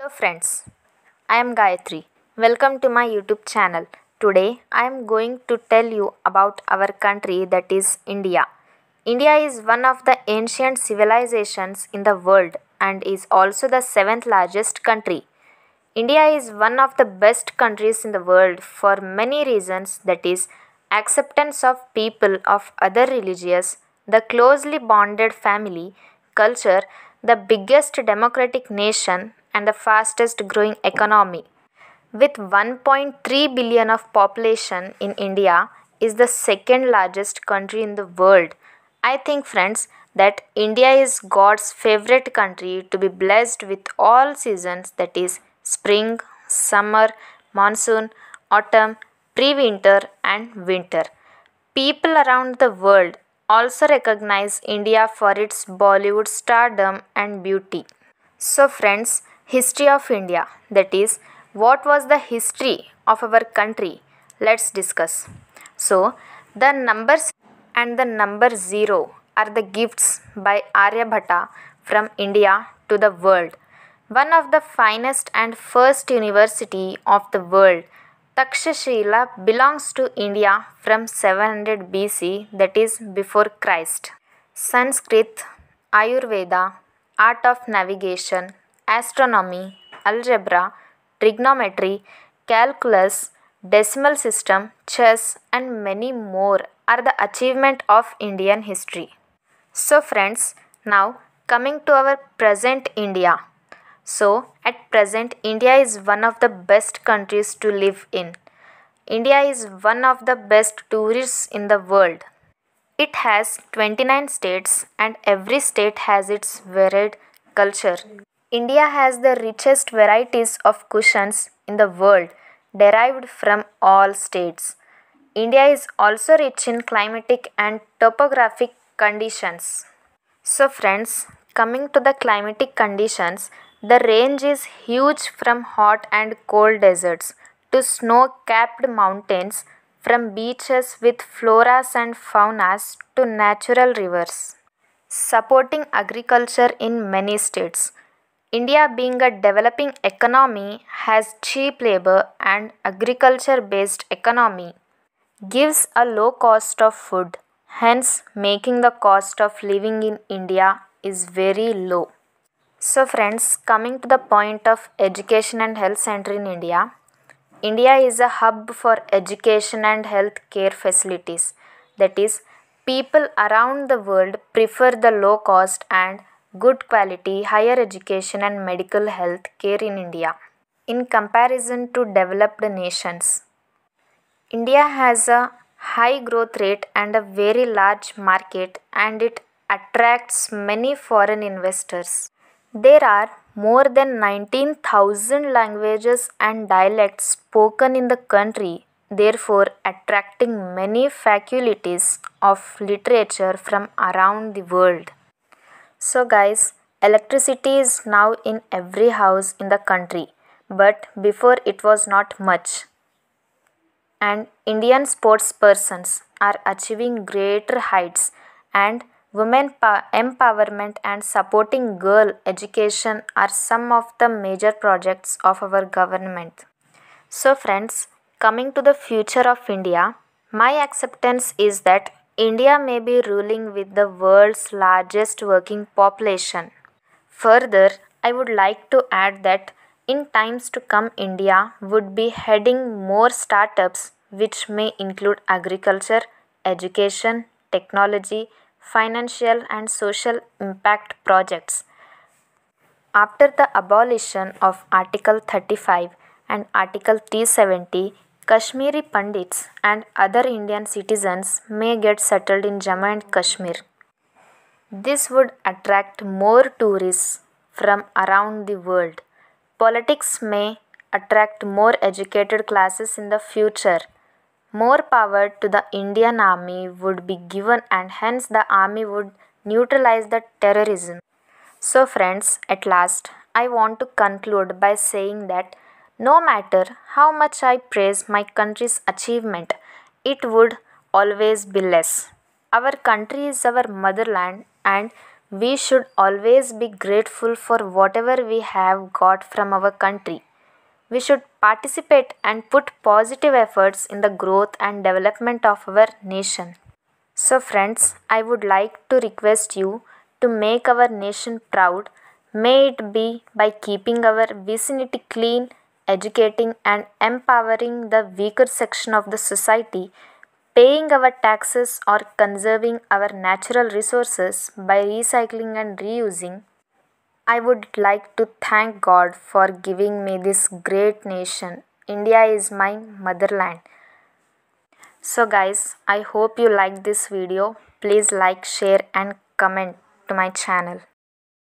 Hello friends, I am Gayatri. Welcome to my YouTube channel. Today I am going to tell you about our country, that is India. India is one of the ancient civilizations in the world and is also the seventh largest country. India is one of the best countries in the world for many reasons, that is acceptance of people of other religions, the closely bonded family, culture, the biggest democratic nation and the fastest growing economy. With 1.3 billion of population in India is the second largest country in the world. I think friends that India is God's favorite country to be blessed with all seasons, that is spring, summer, monsoon, autumn, pre-winter and winter. People around the world also recognize India for its Bollywood stardom and beauty. So, friends, history of India, that is, what was the history of our country? Let's discuss. So, the numbers and the number 0 are the gifts by Aryabhatta from India to the world. One of the finest and first university of the world, Takshashila belongs to India from 700 BC, that is before Christ. Sanskrit, Ayurveda, art of navigation, astronomy, algebra, trigonometry, calculus, decimal system, chess, and many more are the achievement of Indian history. So, friends, now coming to our present India. So, at present, India is one of the best countries to live in. India is one of the best tourists in the world. It has 29 states and every state has its varied culture. India has the richest varieties of cushions in the world derived from all states. India is also rich in climatic and topographic conditions. So friends, coming to the climatic conditions, the range is huge from hot and cold deserts to snow-capped mountains, from beaches with floras and faunas to natural rivers. Supporting agriculture in many states. India, being a developing economy, has cheap labor and agriculture based economy, gives a low cost of food, hence making the cost of living in India is very low. So friends, coming to the point of education and health center in India, India is a hub for education and health care facilities. That is, people around the world prefer the low cost and good quality higher education and medical health care in India in comparison to developed nations. India has a high growth rate and a very large market, and it attracts many foreign investors. There are more than 19,000 languages and dialects spoken in the country, therefore attracting many faculties of literature from around the world. So guys, electricity is now in every house in the country, but before it was not much. And Indian sportspersons are achieving greater heights, and empowerment and supporting girl education are some of the major projects of our government. So friends, coming to the future of India, my acceptance is that India may be ruling with the world's largest working population. Further, I would like to add that in times to come, India would be heading more startups which may include agriculture, education, technology, financial, and social impact projects. After the abolition of Article 35 and Article 370, Kashmiri Pandits and other Indian citizens may get settled in Jammu and Kashmir. This would attract more tourists from around the world. Politics may attract more educated classes in the future. More power to the Indian Army would be given, and hence the army would neutralize the terrorism. So friends, at last, I want to conclude by saying that no matter how much I praise my country's achievement, it would always be less. Our country is our motherland, and We should always be grateful for whatever we have got from our country. We should participate and put positive efforts in the growth and development of our nation. So, friends, I would like to request you to make our nation proud. May it be by keeping our vicinity clean, educating and empowering the weaker section of the society, paying our taxes or conserving our natural resources by recycling and reusing. I would like to thank God for giving me this great nation. India is my motherland. So guys, I hope you like this video. Please like, share and comment to my channel.